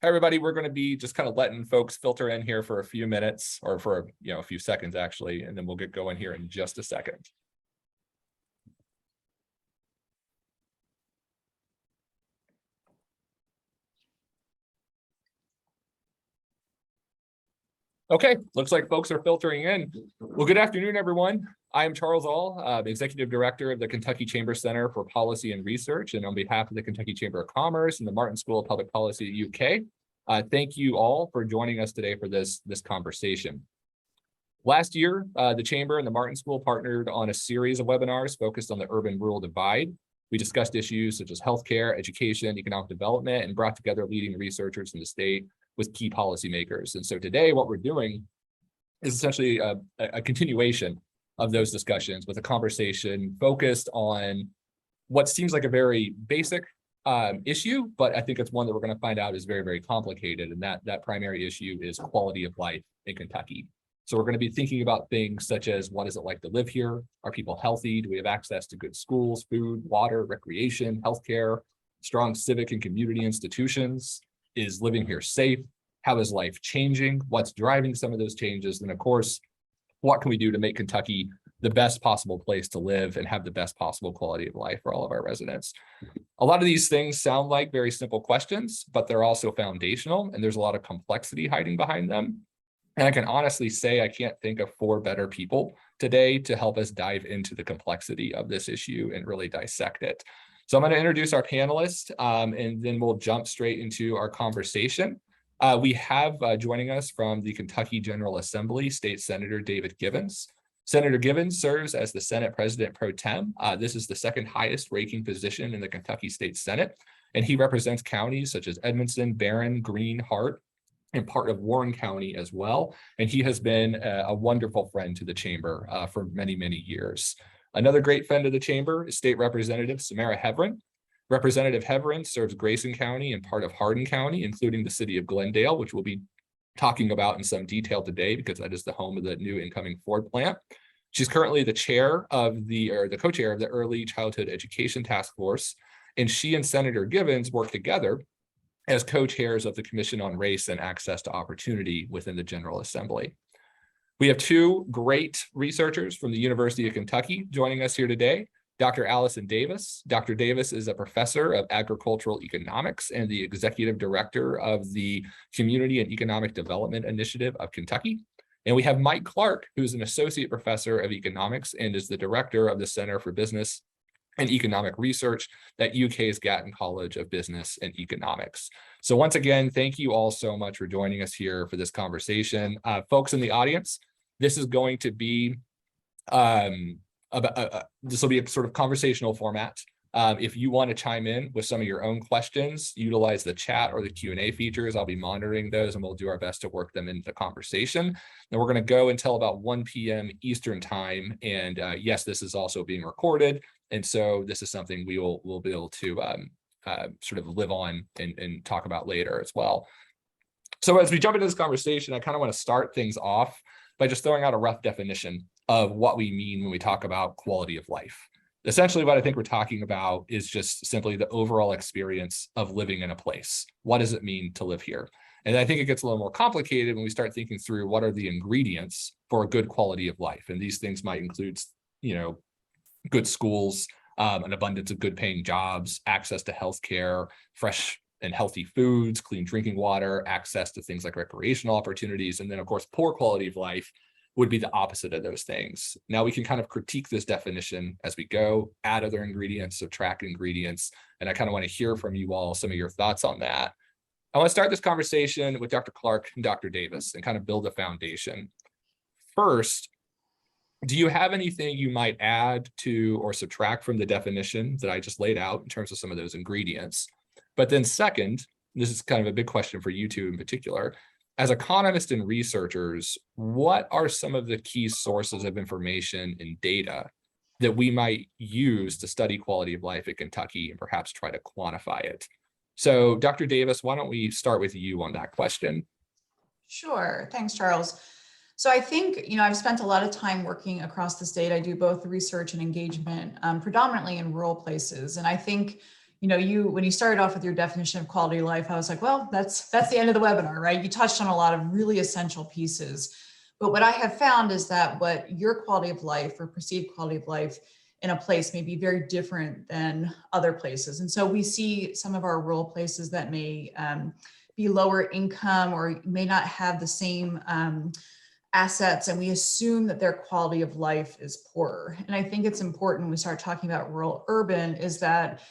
Hi, everybody. We're going to be just kind of letting folks filter in here for a few minutes, or for a few seconds actually, and then we'll get going here in just a second. Okay, looks like folks are filtering in. Well, good afternoon, everyone. I am Charles All, Executive Director of the Kentucky Chamber Center for Policy and Research, and on behalf of the Kentucky Chamber of Commerce and the Martin School of Public Policy UK, thank you all for joining us today for this conversation. Last year, the Chamber and the Martin School partnered on a series of webinars focused on the urban-rural divide. We discussed issues such as healthcare, education, economic development, and brought together leading researchers in the state with key policymakers. And so today, what we're doing is essentially a continuation of those discussions with a conversation focused on what seems like a very basic issue, but I think it's one that we're going to find out is very, very complicated. And that primary issue is quality of life in Kentucky. So we're going to be thinking about things such as, what is it like to live here? Are people healthy? Do we have access to good schools, food, water, recreation, healthcare, strong civic and community institutions? Is living here safe? How is life changing? What's driving some of those changes? And of course, what can we do to make Kentucky the best possible place to live and have the best possible quality of life for all of our residents? A lot of these things sound like very simple questions, but they're also foundational, and there's a lot of complexity hiding behind them. And I can honestly say I can't think of 4 better people today to help us dive into the complexity of this issue and really dissect it. So I'm going to introduce our panelists, and then we'll jump straight into our conversation. We have joining us from the Kentucky General Assembly, State Senator David Givens. Senator Givens serves as the Senate President Pro Tem. This is the second highest ranking position in the Kentucky State Senate, and he represents counties such as Edmonson, Barron, Greene, Hart, and part of Warren County as well. And he has been a wonderful friend to the Chamber for many, many years. Another great friend of the Chamber is State Representative Samara Heavrin. Representative Heavrin serves Grayson County and part of Hardin County, including the city of Glendale, which we'll be talking about in some detail today because that is the home of the new incoming Ford plant. She's currently the chair of the co-chair of the Early Childhood Education Task Force, and she and Senator Givens work together as co-chairs of the Commission on Race and Access to Opportunity within the General Assembly. We have 2 great researchers from the University of Kentucky joining us here today. Dr. Allison Davis. Dr. Davis is a professor of agricultural economics and the executive director of the Community and Economic Development Initiative of Kentucky. And we have Mike Clark, who's an associate professor of economics and is the director of the Center for Business and Economic Research at UK's Gatton College of Business and Economics. So once again, thank you all so much for joining us here for this conversation. Folks in the audience, this is going to be this will be a sort of conversational format. If you want to chime in with some of your own questions, utilize the chat or the Q&A features. I'll be monitoring those and we'll do our best to work them into the conversation. And we're going to go until about 1 p.m. Eastern time. And yes, this is also being recorded. And so this is something we'll be able to sort of live on and talk about later as well. So as we jump into this conversation, I kind of want to start things off by just throwing out a rough definition of what we mean when we talk about quality of life. Essentially, what I think we're talking about is just simply the overall experience of living in a place. What does it mean to live here? And I think it gets a little more complicated when we start thinking through what are the ingredients for a good quality of life. And these things might include, good schools, an abundance of good paying jobs, access to healthcare, fresh and healthy foods, clean drinking water, access to things like recreational opportunities. And then, of course, poor quality of life would be the opposite of those things. Now we can kind of critique this definition as we go, add other ingredients, subtract ingredients, and I kind of want to hear from you all some of your thoughts on that. I want to start this conversation with Dr. Clark and Dr. Davis and kind of build a foundation. First, do you have anything you might add to or subtract from the definition that I just laid out in terms of some of those ingredients? But then second, this is kind of a big question for you two in particular, as economists and researchers, what are some of the key sources of information and data that we might use to study quality of life at Kentucky and perhaps try to quantify it? So Dr. Davis, why don't we start with you on that question? Sure. Thanks, Charles. So I think, I've spent a lot of time working across the state. I do both research and engagement, predominantly in rural places. And I think, when you started off with your definition of quality of life, I was like, well, that's the end of the webinar, right? You touched on a lot of really essential pieces. But what I have found is that what your quality of life or perceived quality of life in a place may be very different than other places. And so we see some of our rural places that may be lower income or may not have the same assets, and we assume that their quality of life is poorer. And I think it's important when we start talking about rural urban is that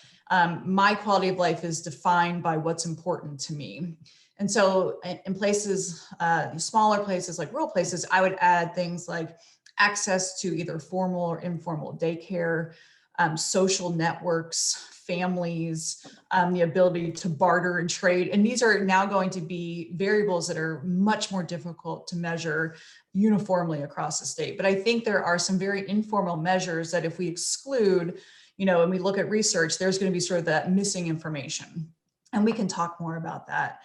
my quality of life is defined by what's important to me. And so in places, smaller places like rural places, I would add things like access to either formal or informal daycare, social networks, families, the ability to barter and trade. And these are now going to be variables that are much more difficult to measure uniformly across the state. But I think there are some very informal measures that if we exclude, and we look at research, there's going to be sort of that missing information. And we can talk more about that.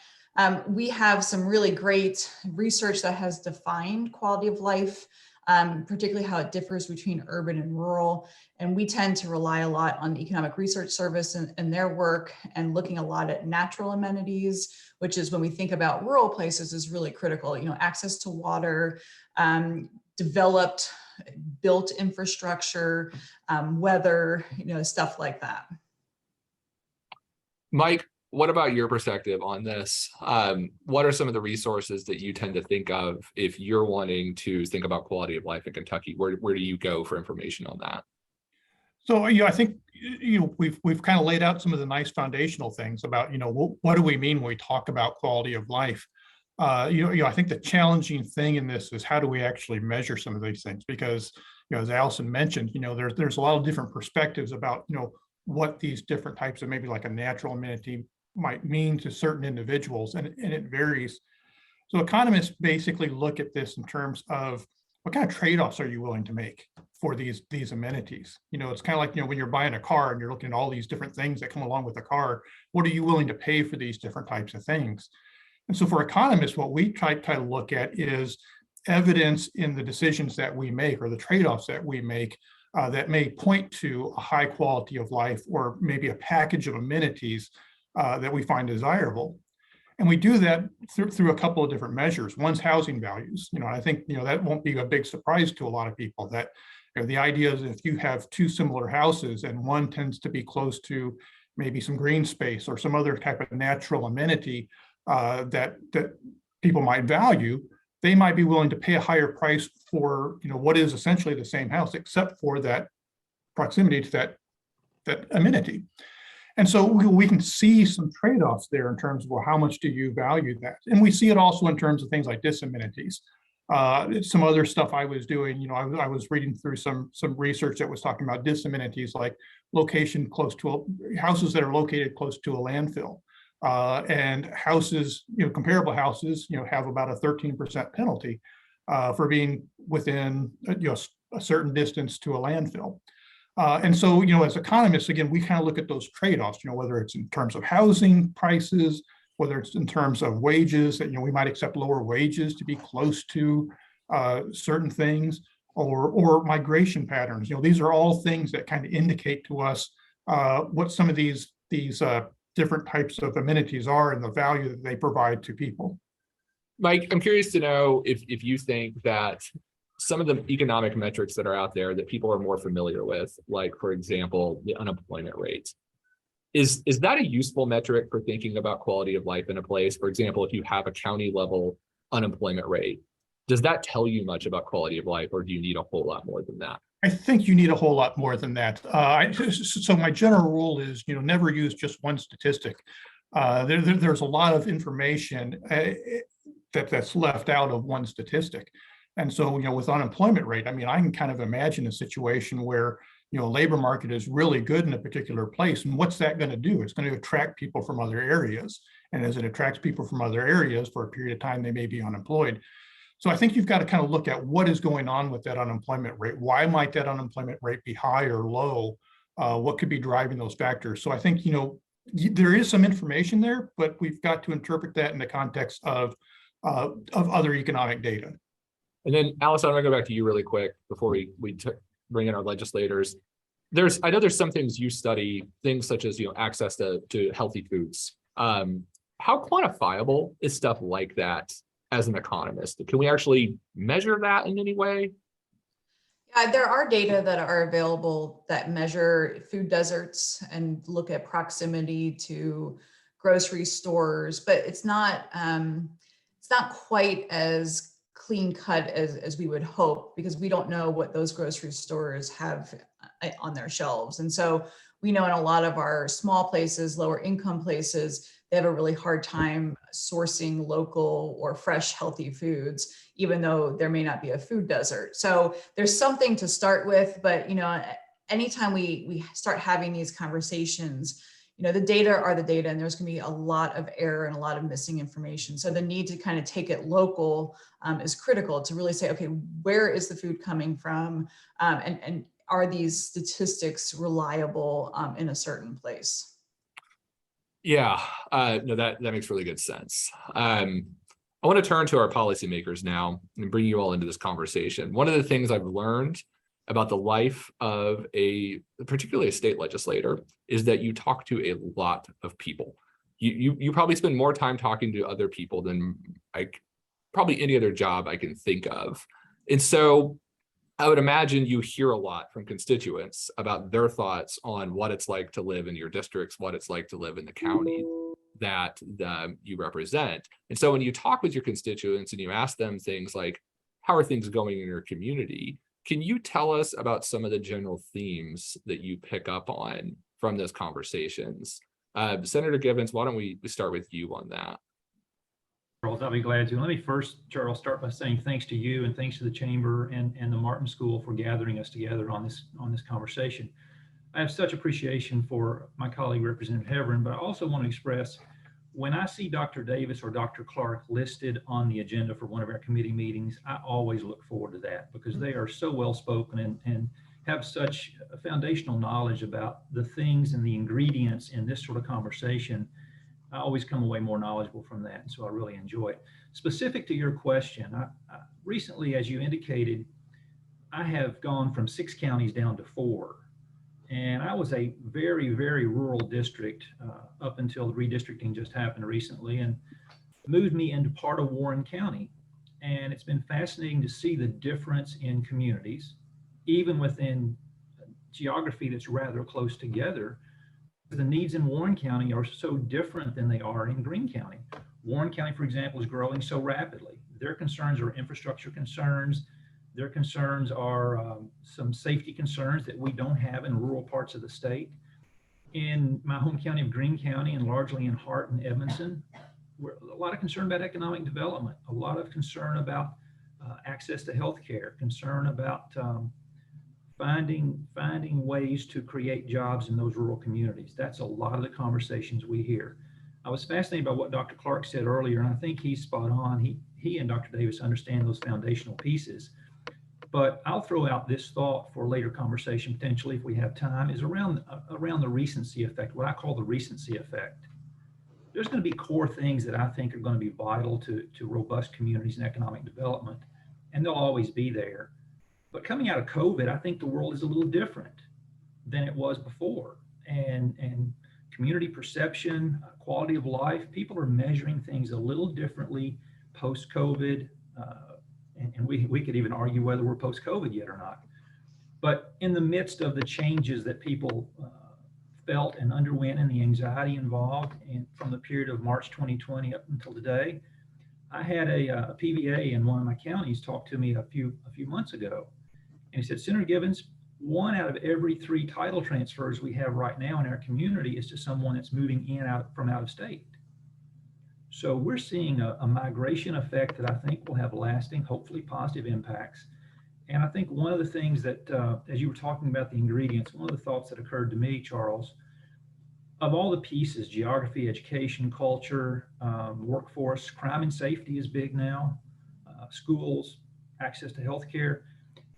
We have some really great research that has defined quality of life, particularly how it differs between urban and rural. And we tend to rely a lot on the Economic Research Service and their work, and looking a lot at natural amenities, which is when we think about rural places is really critical, access to water, developed, built infrastructure, weather, stuff like that. Mike, what about your perspective on this? What are some of the resources that you tend to think of if you're wanting to think about quality of life in Kentucky? Where do you go for information on that? So, I think, we've kind of laid out some of the nice foundational things about, what do we mean when we talk about quality of life? I think the challenging thing in this is how do we actually measure some of these things? Because, as Allison mentioned, there's a lot of different perspectives about, what these different types of maybe like a natural amenity might mean to certain individuals, and it varies. So economists basically look at this in terms of what kind of trade-offs are you willing to make for these amenities? It's kind of like, when you're buying a car and you're looking at all these different things that come along with the car, what are you willing to pay for these different types of things? And so for economists, what we try to look at is evidence in the decisions that we make or the trade-offs that we make that may point to a high quality of life or maybe a package of amenities that we find desirable. And we do that through a couple of different measures. One's housing values. I think, that won't be a big surprise to a lot of people that, the idea is if you have two similar houses and one tends to be close to maybe some green space or some other type of natural amenity that people might value, they might be willing to pay a higher price for, what is essentially the same house, except for that proximity to that amenity. And so we can see some trade-offs there in terms of, well, how much do you value that? And we see it also in terms of things like disamenities. Some other stuff I was doing, I was reading through some research that was talking about disamenities, like location close to houses that are located close to a landfill. And houses, comparable houses, have about a 13% penalty for being within, a certain distance to a landfill. And so, as economists, again, we kind of look at those trade-offs, whether it's in terms of housing prices, whether it's in terms of wages, that, we might accept lower wages to be close to certain things, or migration patterns. These are all things that kind of indicate to us what some of these different types of amenities are and the value that they provide to people. Mike, I'm curious to know if you think that some of the economic metrics that are out there that people are more familiar with, like, for example, the unemployment rate, is that a useful metric for thinking about quality of life in a place? For example, if you have a county level unemployment rate, does that tell you much about quality of life, or do you need a whole lot more than that? I think you need a whole lot more than that. So my general rule is, never use just one statistic. There's a lot of information that's left out of one statistic. And so, with unemployment rate, I can kind of imagine a situation where, labor market is really good in a particular place. And what's that going to do? It's going to attract people from other areas. And as it attracts people from other areas for a period of time, they may be unemployed. So I think you've got to kind of look at what is going on with that unemployment rate. Why might that unemployment rate be high or low? What could be driving those factors? So I think, there is some information there, but we've got to interpret that in the context of other economic data. And then, Alice, I want to go back to you really quick before we bring in our legislators. I know there's some things you study, things such as, access to healthy foods. How quantifiable is stuff like that as an economist? Can we actually measure that in any way? There are data that are available that measure food deserts and look at proximity to grocery stores, but it's not quite as clean cut as we would hope, because we don't know what those grocery stores have on their shelves. And so we know in a lot of our small places, lower income places, they have a really hard time sourcing local or fresh, healthy foods, even though there may not be a food desert. So there's something to start with, but anytime we start having these conversations, the data are the data, and there's going to be a lot of error and a lot of missing information. So the need to kind of take it local is critical, to really say, okay, where is the food coming from, and are these statistics reliable in a certain place? Yeah, no, that makes really good sense. I want to turn to our policymakers now and bring you all into this conversation. One of the things I've learned about the life of particularly a state legislator, is that you talk to a lot of people. You probably spend more time talking to other people than probably any other job I can think of. And so I would imagine you hear a lot from constituents about their thoughts on what it's like to live in your districts, what it's like to live in the county that you represent. And so when you talk with your constituents and you ask them things like, how are things going in your community? Can you tell us about some of the general themes that you pick up on from those conversations? Senator Givens, why don't we start with you on that? Charles, I'll be glad to. Let me first, Charles, start by saying thanks to you and thanks to the Chamber and the Martin School for gathering us together on this conversation. I have such appreciation for my colleague, Representative Heverin, but I also want to express, when I see Dr. Davis or Dr. Clark listed on the agenda for one of our committee meetings, I always look forward to that, because they are so well spoken and have such a foundational knowledge about the things and the ingredients in this sort of conversation. I always come away more knowledgeable from that, and so I really enjoy it. Specific to your question, I recently, as you indicated, I have gone from 6 counties down to 4. And I was a very, very rural district up until the redistricting just happened recently, and moved me into part of Warren County. And it's been fascinating to see the difference in communities, even within geography that's rather close together. The needs in Warren County are so different than they are in Greene County. Warren County, for example, is growing so rapidly. Their concerns are infrastructure concerns. Their concerns are some safety concerns that we don't have in rural parts of the state. In my home county of Greene County, and largely in Hart and Evanston, we're a lot of concern about economic development, a lot of concern about access to health care, concern about finding ways to create jobs in those rural communities. That's a lot of the conversations we hear. I was fascinated by what Dr. Clark said earlier, and I think he's spot on. He and Dr. Davis understand those foundational pieces. But I'll throw out this thought for later conversation, potentially, if we have time, is around the recency effect, what I call the recency effect. There's going to be core things that I think are going to be vital to robust communities and economic development, and they'll always be there. But coming out of COVID, I think the world is a little different than it was before. And community perception, quality of life, people are measuring things a little differently post-COVID. And we could even argue whether we're post-COVID yet or not. But in the midst of the changes that people felt and underwent, and the anxiety involved, and from the period of March 2020 up until today, I had a PVA in one of my counties talk to me a few months ago. And he said, Senator Givens, 1 out of every 3 title transfers we have right now in our community is to someone that's moving in from out of state. So we're seeing a migration effect that I think will have lasting, hopefully positive impacts. And I think one of the things that, as you were talking about the ingredients, one of the thoughts that occurred to me, Charles, of all the pieces, geography, education, culture, workforce, crime and safety is big now, schools, access to healthcare.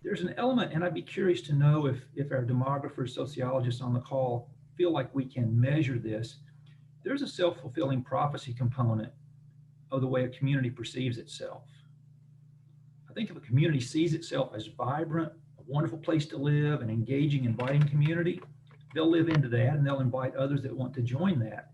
There's an element, and I'd be curious to know if our demographers, sociologists on the call feel like we can measure this. There's a self-fulfilling prophecy component of the way a community perceives itself. I think if a community sees itself as vibrant, wonderful place to live, an engaging, inviting community, they'll live into that and they'll invite others that want to join that.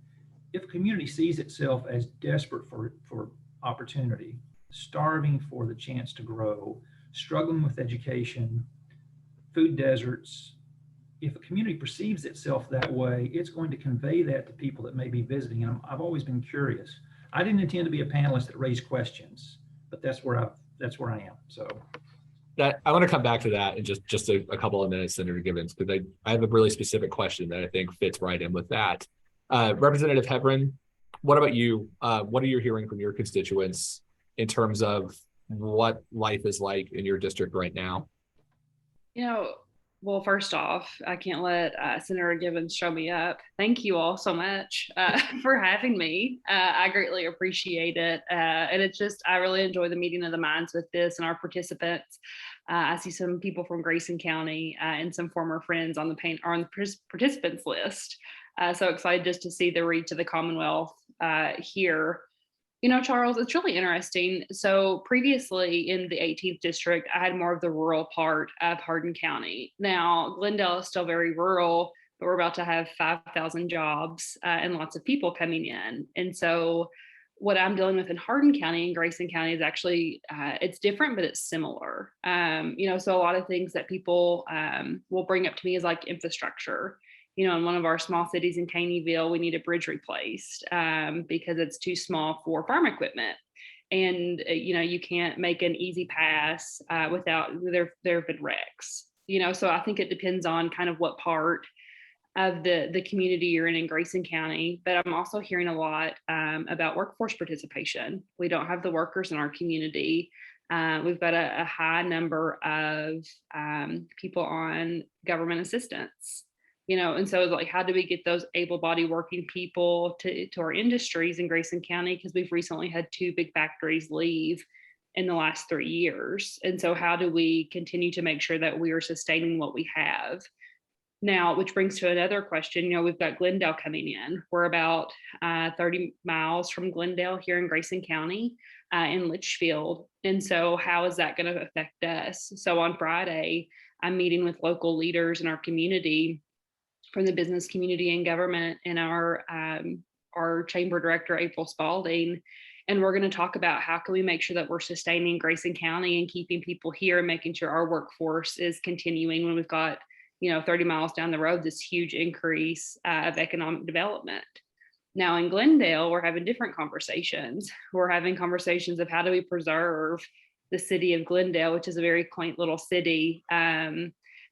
If a community sees itself as desperate for opportunity, starving for the chance to grow, struggling with education, food deserts, if a community perceives itself that way, it's going to convey that to people that may be visiting. And I've always been curious. I didn't intend to be a panelist that raised questions, but that's where I am. So That I want to come back to that in just a couple of minutes, Senator Gibbons, because I have a really specific question that I think fits right in with that. Representative Hebron, what about you? What are you hearing from your constituents in terms of what life is like in your district right now? Well, first off, I can't let Senator Gibbons show me up. Thank you all so much for having me. I greatly appreciate it. And it's just, I really enjoy the meeting of the minds with this and our participants. I see some people from Grayson County and some former friends on the participants list. So excited just to see the reach of the Commonwealth here. Charles, it's really interesting. So previously in the 18th district, I had more of the rural part of Hardin County. Now, Glendale is still very rural, but we're about to have 5,000 jobs and lots of people coming in. And so what I'm dealing with in Hardin County and Grayson County is actually, it's different, but it's similar. So a lot of things that people will bring up to me is like infrastructure. In one of our small cities in Caneyville, we need a bridge replaced because it's too small for farm equipment. And, you can't make an easy pass without, there have been wrecks, so I think it depends on kind of what part of the community you're in Grayson County. But I'm also hearing a lot about workforce participation. We don't have the workers in our community. We've got a high number of people on government assistance. And so it's like, how do we get those able-bodied working people to our industries in Grayson County? Because we've recently had 2 big factories leave in the last 3 years. And so how do we continue to make sure that we are sustaining what we have? Now, which brings to another question, we've got Glendale coming in. We're about 30 miles from Glendale here in Grayson County in Litchfield. And so how is that going to affect us? So on Friday, I'm meeting with local leaders in our community from the business community and government and our chamber director, April Spalding. And we're going to talk about how can we make sure that we're sustaining Grayson County and keeping people here and making sure our workforce is continuing when we've got, 30 miles down the road, this huge increase of economic development. Now in Glendale, we're having different conversations. We're having conversations of how do we preserve the city of Glendale, which is a very quaint little city.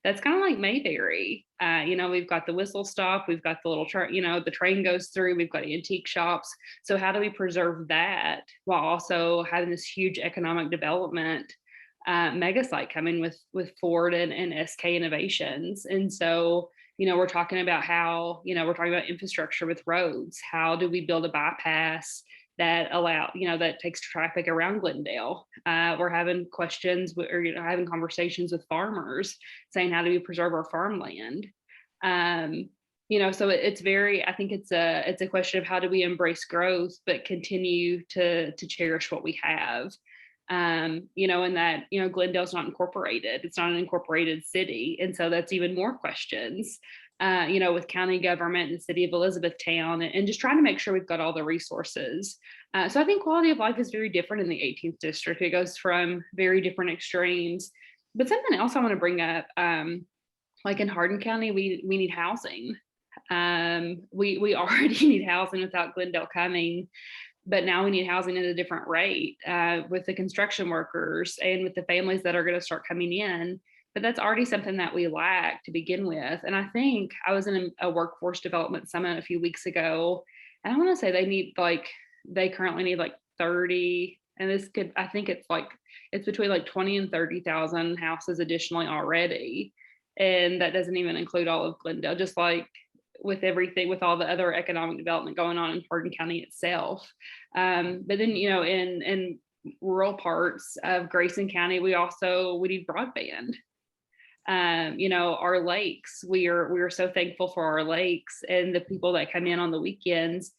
That's kind of like Mayberry. We've got the whistle stop, we've got the little train, the train goes through, we've got antique shops. So how do we preserve that while also having this huge economic development mega site coming with Ford and SK Innovations? And so, we're talking about how, we're talking about infrastructure with roads. How do we build a bypass that that takes traffic around Glendale? We're having questions or having conversations with farmers saying, how do we preserve our farmland? So it's very, I think it's a question of how do we embrace growth, but continue to cherish what we have. And that, Glendale's not incorporated. It's not an incorporated city. And so that's even more questions. With county government and the city of Elizabethtown, and just trying to make sure we've got all the resources. So I think quality of life is very different in the 18th district. It goes from very different extremes. But something else I want to bring up, like in Hardin County, we need housing. We already need housing without Glendale coming, but now we need housing at a different rate with the construction workers and with the families that are going to start coming in. But that's already something that we lack to begin with. And I think I was in a workforce development summit a few weeks ago, and I want to say they currently need like 30, and I think it's between like 20 and 30,000 houses additionally already. And that doesn't even include all of Glendale, just like with everything, with all the other economic development going on in Hardin County itself. But then, in rural parts of Grayson County, we need broadband. Our lakes, we are so thankful for our lakes and the people that come in on the weekends.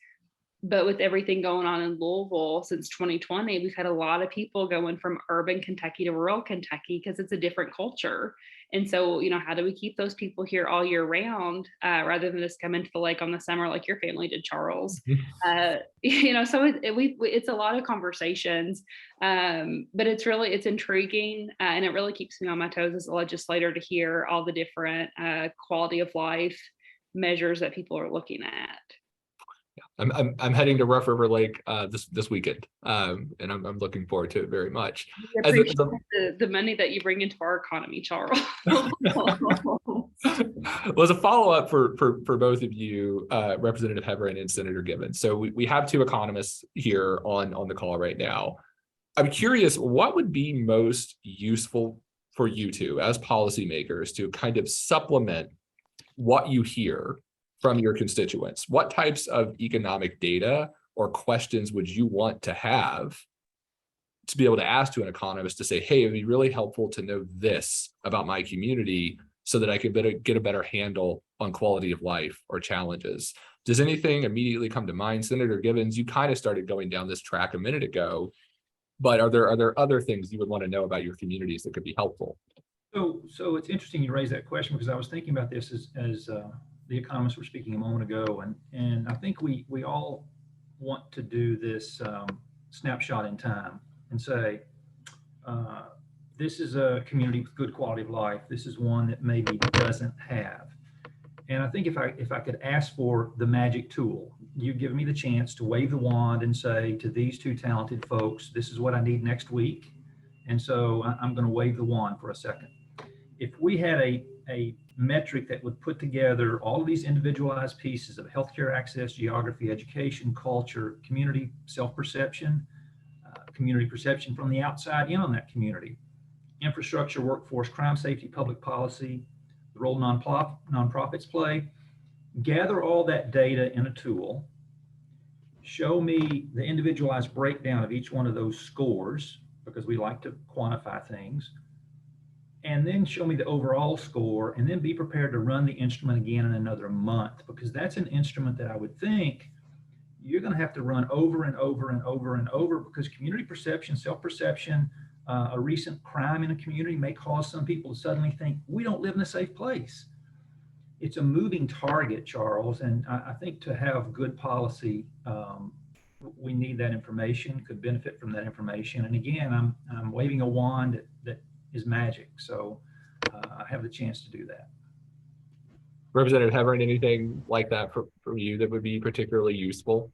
but with everything going on in Louisville since 2020, we've had a lot of people going from urban Kentucky to rural Kentucky because it's a different culture. And so, how do we keep those people here all year round rather than just come into the lake on the summer like your family did, Charles? So it's a lot of conversations, but it's intriguing and it really keeps me on my toes as a legislator to hear all the different quality of life measures that people are looking at. I'm heading to Rough River Lake this weekend, and I'm looking forward to it very much. We appreciate the money that you bring into our economy, Charles. Well, as a follow-up for both of you, Representative Heverin and Senator Gibbons. So we have two economists here on the call right now. I'm curious, what would be most useful for you two as policymakers to kind of supplement what you hear from your constituents? What types of economic data or questions would you want to have to be able to ask to an economist to say, hey, it'd be really helpful to know this about my community so that I could get a better handle on quality of life or challenges? Does anything immediately come to mind? Senator Gibbons, you kind of started going down this track a minute ago, but are there other things you would want to know about your communities that could be helpful? So it's interesting you raised that question, because I was thinking about this as the economists were speaking a moment ago, and I think we all want to do this snapshot in time and say, this is a community with good quality of life. This is one that maybe doesn't have. And I think if I could ask for the magic tool, you give me the chance to wave the wand and say to these two talented folks, this is what I need next week. And so I'm going to wave the wand for a second. If we had a metric that would put together all of these individualized pieces of healthcare access, geography, education, culture, community self-perception, community perception from the outside in on that community, infrastructure, workforce, crime safety, public policy, the role nonprofits play, gather all that data in a tool, show me the individualized breakdown of each one of those scores, because we like to quantify things, and then show me the overall score, and then be prepared to run the instrument again in another month, because that's an instrument that I would think you're going to have to run over and over and over and over, because community perception, self-perception, a recent crime in a community may cause some people to suddenly think we don't live in a safe place. It's a moving target, Charles, and I think to have good policy, we need that information, could benefit from that information. And again, I'm waving a wand that is magic. So I have the chance to do that. Representative Heverin, anything like that from you that would be particularly useful?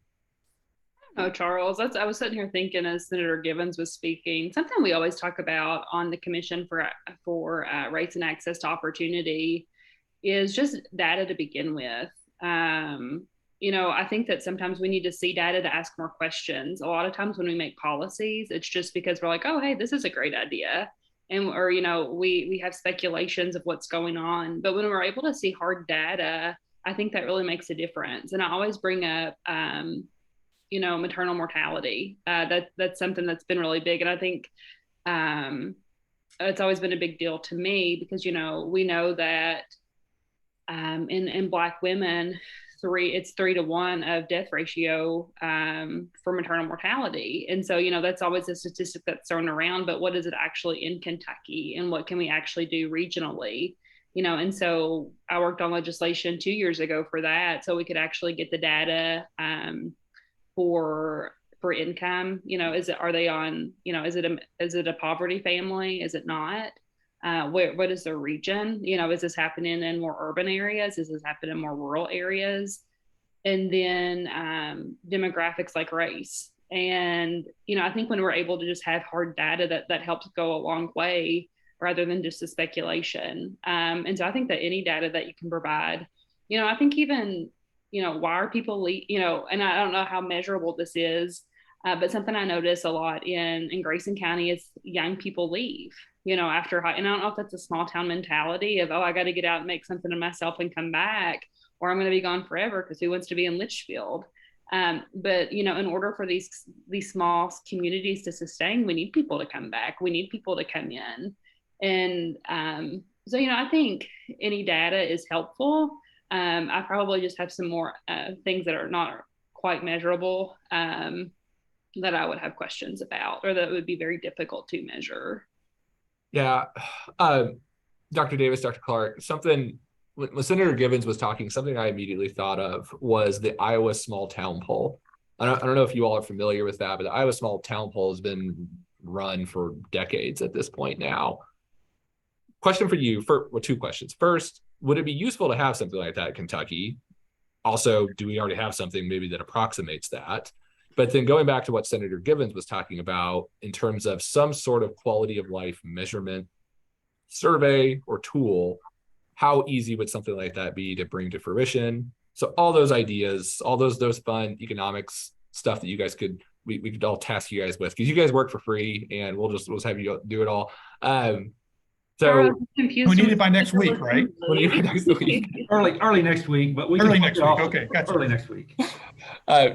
Oh, Charles, I was sitting here thinking as Senator Gibbons was speaking, something we always talk about on the Commission for Rights and Access to Opportunity is just data to begin with. I think that sometimes we need to see data to ask more questions. A lot of times when we make policies, it's just because we're like, oh, hey, this is a great idea. Or we have speculations of what's going on. But when we're able to see hard data, I think that really makes a difference. And I always bring up, maternal mortality. That's something that's been really big. And I think it's always been a big deal to me because, we know that in Black women, it's 3 to 1 of death ratio for maternal mortality. And so, that's always a statistic that's thrown around, but what is it actually in Kentucky and what can we actually do regionally? And so I worked on legislation 2 years ago for that. So we could actually get the data for income, is it a poverty family? Is it not? What is the region? Is this happening in more urban areas? Is this happening in more rural areas? And then demographics like race. And, I think when we're able to just have hard data, that helps go a long way rather than just a speculation. And so I think that any data that you can provide, I think even, why are people, and I don't know how measurable this is, but something I notice a lot in Grayson County is young people leave, after high, and I don't know if that's a small town mentality of, oh, I got to get out and make something of myself and come back, or I'm going to be gone forever because who wants to be in Litchfield? But, in order for these small communities to sustain, we need people to come back. We need people to come in. And so, I think any data is helpful. I probably just have some more things that are not quite measurable, that I would have questions about, or that would be very difficult to measure. Yeah. Dr. Davis, Dr. Clark, something when Senator Givens was talking, something I immediately thought of was the Iowa small town poll. I don't know if you all are familiar with that, but the Iowa small town poll has been run for decades at this point now. Question for you, well, two questions. First, would it be useful to have something like that in Kentucky? Also, do we already have something maybe that approximates that? But then going back to what Senator Givens was talking about in terms of some sort of quality of life measurement survey or tool, how easy would something like that be to bring to fruition? So all those ideas, all those fun economics stuff that you guys could, we could all task you guys with, because you guys work for free and we'll just have you do it all. So we need it by next week, right? we need it by next week. Early next week, but we can Early push next it week. off Okay, gotcha. Early next week.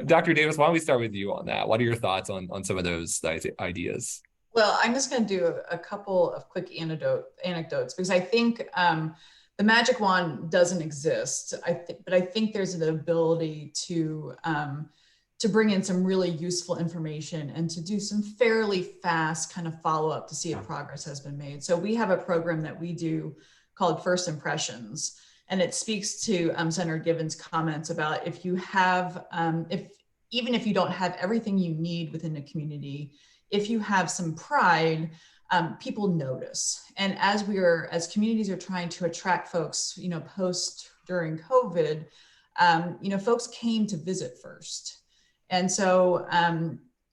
Dr. Davis, why don't we start with you on that? What are your thoughts on some of those ideas? Well, I'm just going to do a couple of quick anecdotes because I think the magic wand doesn't exist. But I think there's an ability to bring in some really useful information and to do some fairly fast kind of follow-up to see if progress has been made. So we have a program that we do called First Impressions, and it speaks to Senator Givens' comments about if you have, even if you don't have everything you need within the community, if you have some pride, people notice. And as communities are trying to attract folks, post during COVID, folks came to visit first. And so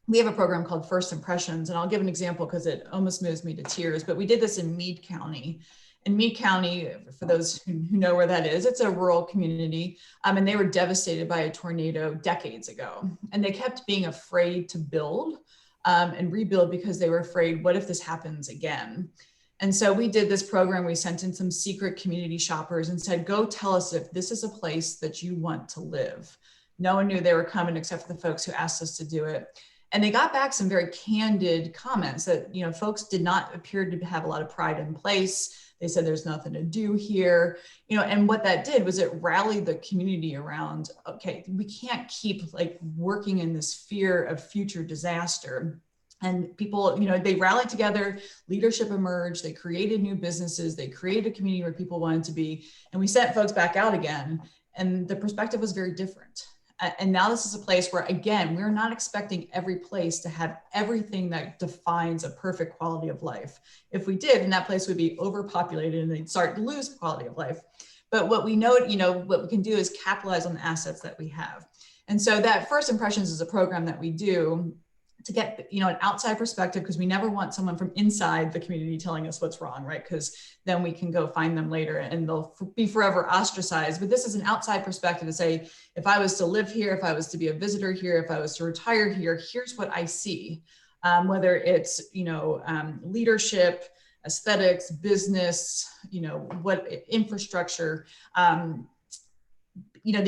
we have a program called First Impressions, and I'll give an example because it almost moves me to tears, but we did this in Meade County. In Meade County, for those who know where that is, it's a rural community, and they were devastated by a tornado decades ago. And they kept being afraid to build and rebuild because they were afraid, what if this happens again? And so we did this program. We sent in some secret community shoppers and said, go tell us if this is a place that you want to live. No one knew they were coming except for the folks who asked us to do it. And they got back some very candid comments that, folks did not appear to have a lot of pride in place. They said there's nothing to do here, and what that did was it rallied the community around, okay, we can't keep working in this fear of future disaster. And people, they rallied together, leadership emerged, they created new businesses, they created a community where people wanted to be, and we sent folks back out again. And the perspective was very different. And now this is a place where, again, we're not expecting every place to have everything that defines a perfect quality of life. If we did, then that place would be overpopulated and they'd start to lose quality of life. But what we know, what we can do is capitalize on the assets that we have. And so that First Impressions is a program that we do to get, an outside perspective, because we never want someone from inside the community telling us what's wrong, right? Because then we can go find them later and they'll be forever ostracized. But this is an outside perspective to say, if I was to live here, if I was to be a visitor here, if I was to retire here, here's what I see. Whether it's, leadership, aesthetics, business, what infrastructure, the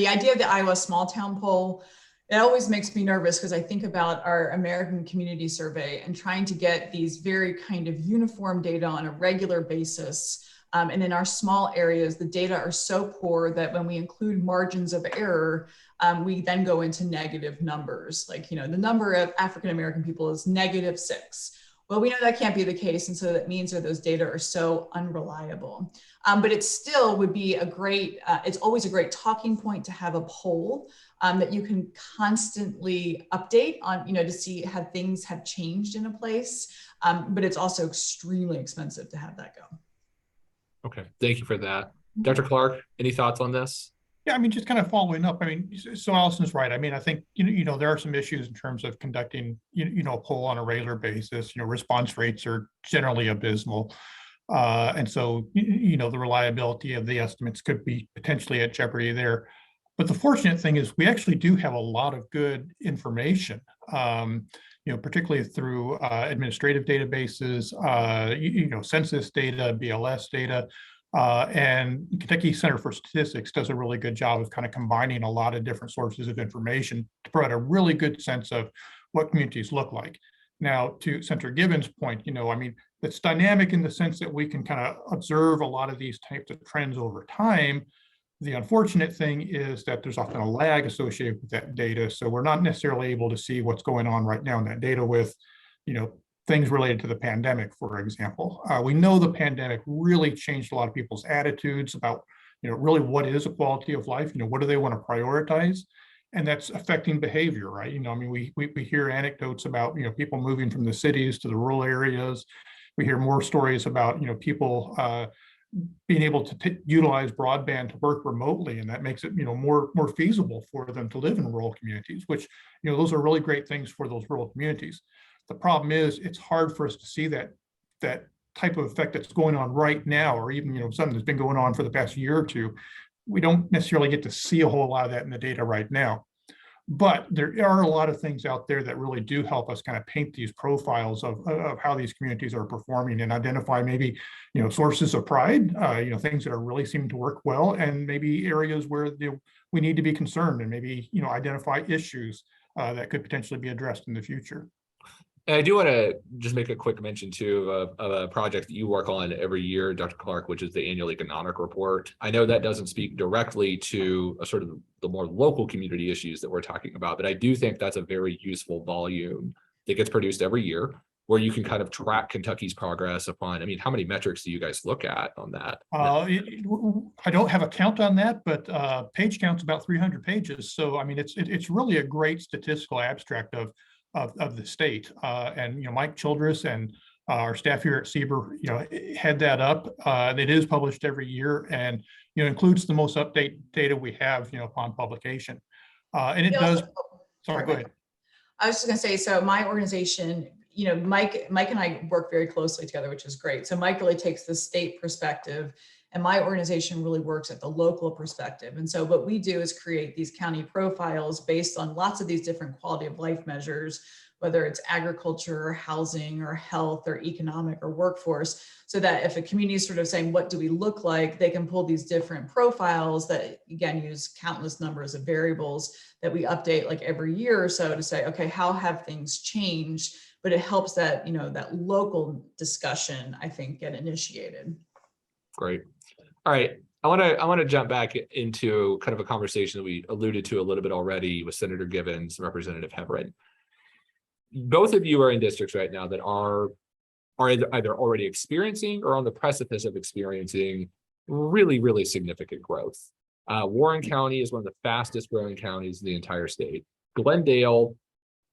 idea of the Iowa small town poll, it always makes me nervous because I think about our American Community Survey and trying to get these very kind of uniform data on a regular basis. And in our small areas, the data are so poor that when we include margins of error, we then go into negative numbers. The number of African-American people is -6. Well, we know that can't be the case. And so that means that those data are so unreliable. But it still would be it's always a great talking point to have a poll that you can constantly update on, to see how things have changed in a place. But it's also extremely expensive to have that go. Okay, thank you for that. Dr. Clark, any thoughts on this? Yeah, just kind of following up. So Allison's right. I think, there are some issues in terms of conducting, a poll on a regular basis. Response rates are generally abysmal. And so, the reliability of the estimates could be potentially at jeopardy there. But the fortunate thing is we actually do have a lot of good information, particularly through administrative databases, census data, BLS data. And Kentucky Center for Statistics does a really good job of kind of combining a lot of different sources of information to provide a really good sense of what communities look like. Now, to Senator Givens' point, it's dynamic in the sense that we can kind of observe a lot of these types of trends over time, The unfortunate thing is that there's often a lag associated with that data. So we're not necessarily able to see what's going on right now in that data with, things related to the pandemic, for example. We know the pandemic really changed a lot of people's attitudes about, really what is a quality of life, what do they want to prioritize? And that's affecting behavior, right? I mean, we hear anecdotes about, people moving from the cities to the rural areas. We hear more stories about, people being able to utilize broadband to work remotely, and that makes it more feasible for them to live in rural communities, which those are really great things for those rural communities. The problem is it's hard for us to see that type of effect that's going on right now, or even something that's been going on for the past year or two. We don't necessarily get to see a whole lot of that in the data right now. But there are a lot of things out there that really do help us kind of paint these profiles of how these communities are performing and identify maybe, sources of pride, things that are really seeming to work well, and maybe areas where we need to be concerned, and maybe, identify issues that could potentially be addressed in the future. And I do want to just make a quick mention too of a project that you work on every year, Dr. Clark, which is the annual economic report. I know that doesn't speak directly to a sort of the more local community issues that we're talking about, but I do think that's a very useful volume that gets produced every year, where you can kind of track Kentucky's progress upon. I mean, how many metrics do you guys look at on that? I don't have a count on that, but page count's about 300 pages. So I mean, it's really a great statistical abstract of the state. And Mike Childress and our staff here at CBER, had that up. It is published every year, and includes the most update data we have, upon publication. And it does. Sorry, go ahead. I was just going to say, so my organization, Mike and I work very closely together, which is great. So Mike really takes the state perspective, and my organization really works at the local perspective. And so what we do is create these county profiles based on lots of these different quality of life measures, whether it's agriculture or housing or health or economic or workforce, so that if a community is sort of saying, what do we look like, they can pull these different profiles that, again, use countless numbers of variables that we update like every year or so to say, okay, how have things changed? But it helps that, that local discussion, I think, get initiated. Great. All right. I want to jump back into kind of a conversation that we alluded to a little bit already with Senator Givens and Representative Heverin. Both of you are in districts right now that are either already experiencing or on the precipice of experiencing really, really significant growth. Warren County is one of the fastest growing counties in the entire state. Glendale,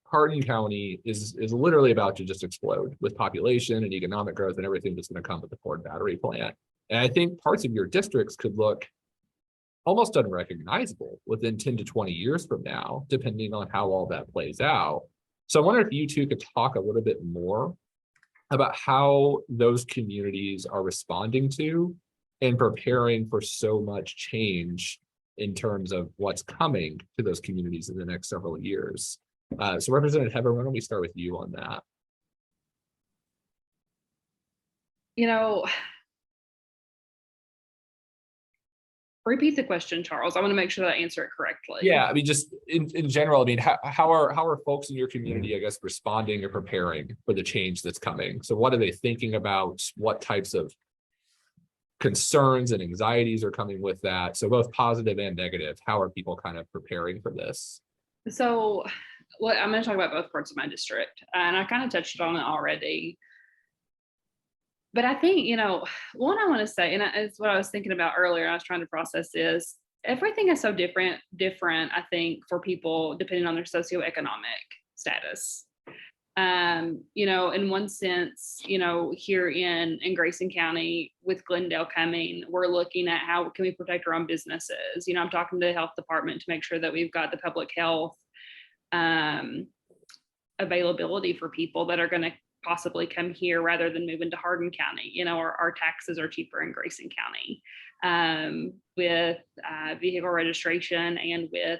Hardin County is literally about to just explode with population and economic growth and everything that's going to come with the Ford battery plant. And I think parts of your districts could look almost unrecognizable within 10 to 20 years from now, depending on how all that plays out. So I wonder if you two could talk a little bit more about how those communities are responding to and preparing for so much change in terms of what's coming to those communities in the next several years. So Representative Heverin, why don't we start with you on that? Repeat the question, Charles. I want to make sure that I answer it correctly. Yeah, I mean, just in general, I mean, how are folks in your community, I guess, responding or preparing for the change that's coming? So what are they thinking about? What types of concerns and anxieties are coming with that? So both positive and negative, how are people kind of preparing for this? So I'm going to talk about both parts of my district, and I kind of touched on it already. But I think, one I want to say, and it's what I was thinking about earlier, I was trying to process is everything is so different, I think, for people depending on their socioeconomic status. In one sense, here in Grayson County with Glendale coming, we're looking at how can we protect our own businesses. I'm talking to the health department to make sure that we've got the public health availability for people that are going to possibly come here rather than move into Hardin County. Our taxes are cheaper in Grayson County with vehicle registration and with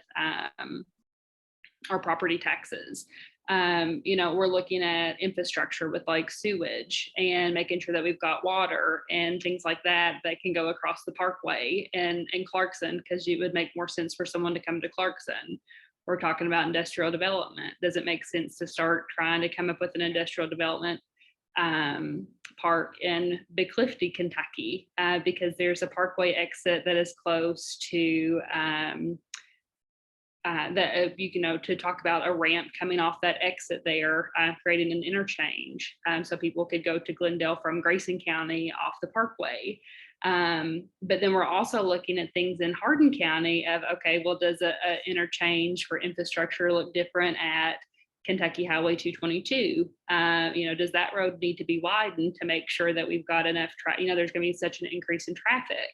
our property taxes. We're looking at infrastructure with like sewage and making sure that we've got water and things like that can go across the parkway and Clarkson, because it would make more sense for someone to come to Clarkson. We're talking about industrial development. Does it make sense to start trying to come up with an industrial development park in Big Clifty, Kentucky, because there's a parkway exit that is close to to talk about a ramp coming off that exit there, creating an interchange. So people could go to Glendale from Grayson County off the parkway. But then we're also looking at things in Hardin County of, okay, well, does a interchange for infrastructure look different at Kentucky Highway 222? Does that road need to be widened to make sure that we've got enough there's going to be such an increase in traffic.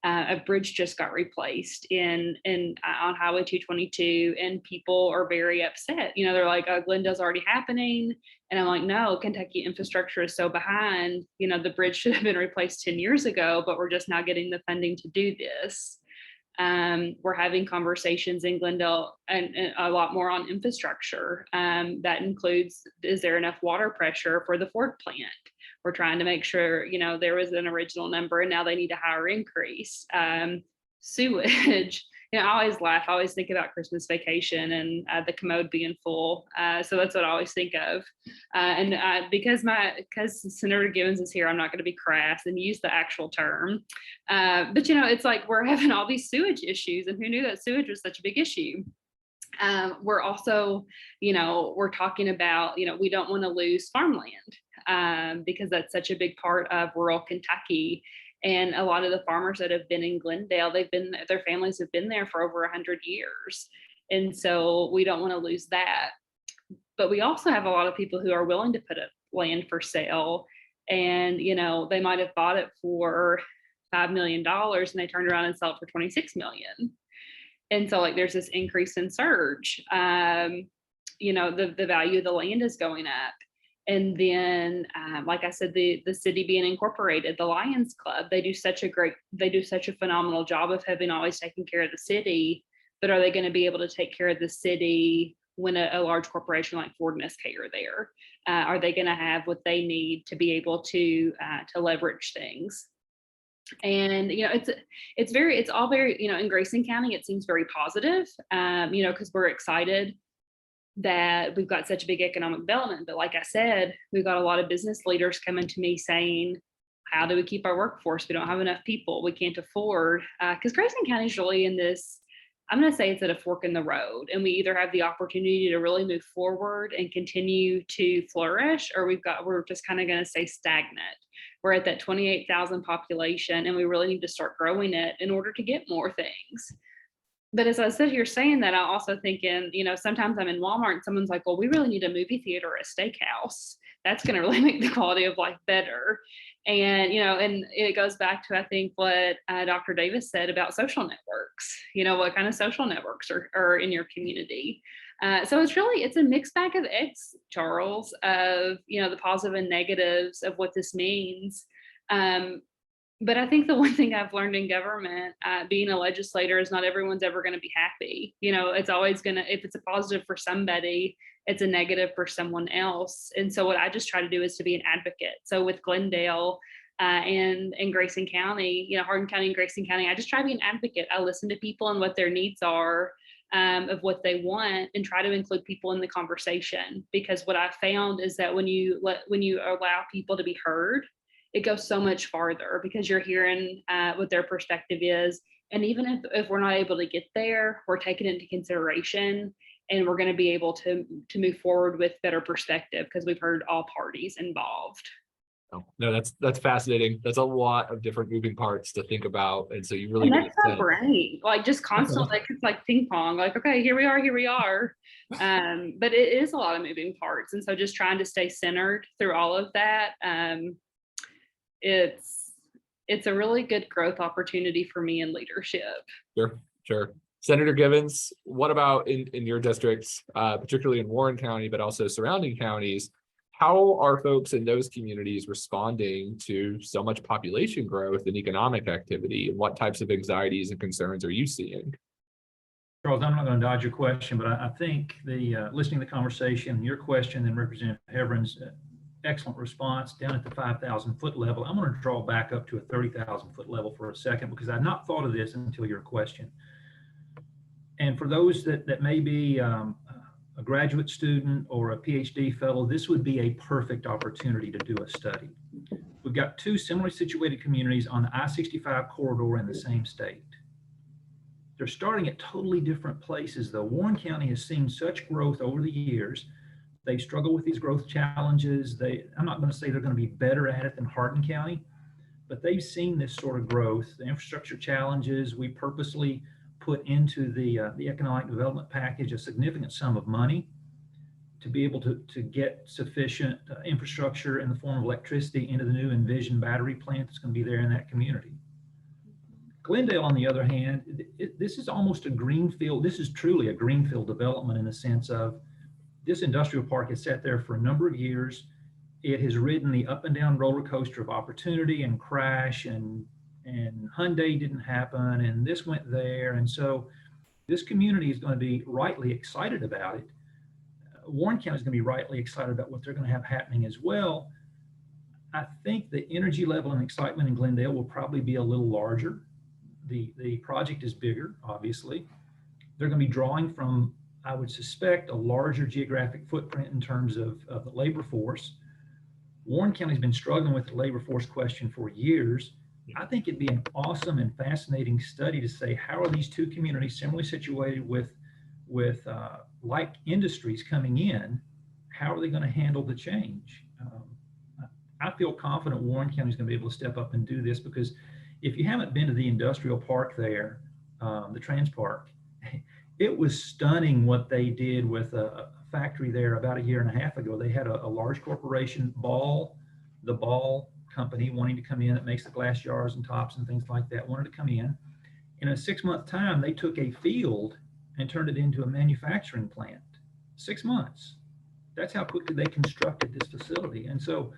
A bridge just got replaced on Highway 222, and people are very upset. They're like, oh, Glendale's already happening. And I'm like, no, Kentucky infrastructure is so behind. The bridge should have been replaced 10 years ago, but we're just now getting the funding to do this. We're having conversations in Glendale and a lot more on infrastructure. That includes, is there enough water pressure for the Ford plant? We're trying to make sure, there was an original number and now they need a higher increase. Sewage, I always laugh. I always think about Christmas Vacation and the commode being full. So that's what I always think of. Because Senator Givens is here, I'm not going to be crass and use the actual term. But it's like we're having all these sewage issues, and who knew that sewage was such a big issue? We're also, we're talking about, we don't want to lose farmland because that's such a big part of rural Kentucky. And a lot of the farmers that have been in Glendale, their families have been there for over 100 years. And so we don't want to lose that. But we also have a lot of people who are willing to put up land for sale. And, they might have bought it for $5 million and they turned around and sell it for $26 million. And so there's this increase in surge. The value of the land is going up. And then, like I said, the city being incorporated, the Lions Club, they do such a phenomenal job of having always taken care of the city. But are they going to be able to take care of the city when a large corporation like Ford and SK are there? Are they going to have what they need to be able to leverage things? And it's all very in Grayson County, it seems very positive, because we're excited that we've got such a big economic development. But like I said, we've got a lot of business leaders coming to me saying, how do we keep our workforce? We don't have enough people. We can't afford, because Grayson County is really in this, I'm going to say it's at a fork in the road, and we either have the opportunity to really move forward and continue to flourish, or we're just kind of going to stay stagnant. We're at that 28,000 population, and we really need to start growing it in order to get more things. But as I sit here saying that, I'm also thinking, sometimes I'm in Walmart and someone's like, well, we really need a movie theater or a steakhouse. That's going to really make the quality of life better. And, and it goes back to, I think, what Dr. Davis said about social networks. What kind of social networks are in your community? So it's a mixed bag of eggs, Charles, of, the positive and negatives of what this means. But I think the one thing I've learned in government, being a legislator, is not everyone's ever going to be happy. It's always if it's a positive for somebody, it's a negative for someone else. And so what I just try to do is to be an advocate. So with Glendale and Grayson County, Hardin County and Grayson County, I just try to be an advocate. I listen to people and what their needs are, of what they want, and try to include people in the conversation. Because what I found is that when you allow people to be heard, it goes so much farther, because you're hearing what their perspective is. And even if we're not able to get there, we're taking it into consideration, and we're going to be able to move forward with better perspective because we've heard all parties involved. No, that's fascinating. That's a lot of different moving parts to think about. And so you really and that's so great. Just constantly, it's like ping pong, okay, here we are. But it is a lot of moving parts. And so just trying to stay centered through all of that. It's a really good growth opportunity for me in leadership. Sure. Senator Givens, what about in your districts, particularly in Warren County, but also surrounding counties? How are folks in those communities responding to so much population growth and economic activity? And what types of anxieties and concerns are you seeing? Charles, I'm not going to dodge your question, but I think listening to the conversation, your question, and Representative Heveron's excellent response down at the 5,000 foot level. I'm going to draw back up to a 30,000 foot level for a second, because I've not thought of this until your question. And for those that may be a graduate student or a PhD fellow, this would be a perfect opportunity to do a study. We've got two similarly situated communities on the I-65 corridor in the same state. They're starting at totally different places, though. Warren County has seen such growth over the years. They struggle with these growth challenges. I'm not going to say they're going to be better at it than Hardin County, but they've seen this sort of growth, the infrastructure challenges. We purposely put into the economic development package a significant sum of money to be able to get sufficient infrastructure in the form of electricity into the new Envision battery plant that's going to be there in that community. Glendale, on the other hand, this is almost a greenfield. This is truly a greenfield development in the sense of this industrial park has sat there for a number of years. It has ridden the up and down roller coaster of opportunity and crash, and Hyundai didn't happen, and this went there. And so this community is going to be rightly excited about it. Warren County is going to be rightly excited about what they're going to have happening as well. I think the energy level and excitement in Glendale will probably be a little larger. The project is bigger, obviously. They're going to be drawing from, I would suspect, a larger geographic footprint in terms of the labor force. Warren County's been struggling with the labor force question for years. I think it'd be an awesome and fascinating study to say, how are these two communities similarly situated with like industries coming in, how are they going to handle the change? I feel confident Warren County is going to be able to step up and do this, because if you haven't been to the industrial park there, the Trans Park, it was stunning what they did with a factory there about 1.5 years ago. They had a large corporation, the Ball company, wanting to come in, that makes the glass jars and tops and things like that, wanted to come in. In a 6-month time, they took a field and turned it into a manufacturing plant. 6 months. That's how quickly they constructed this facility. And so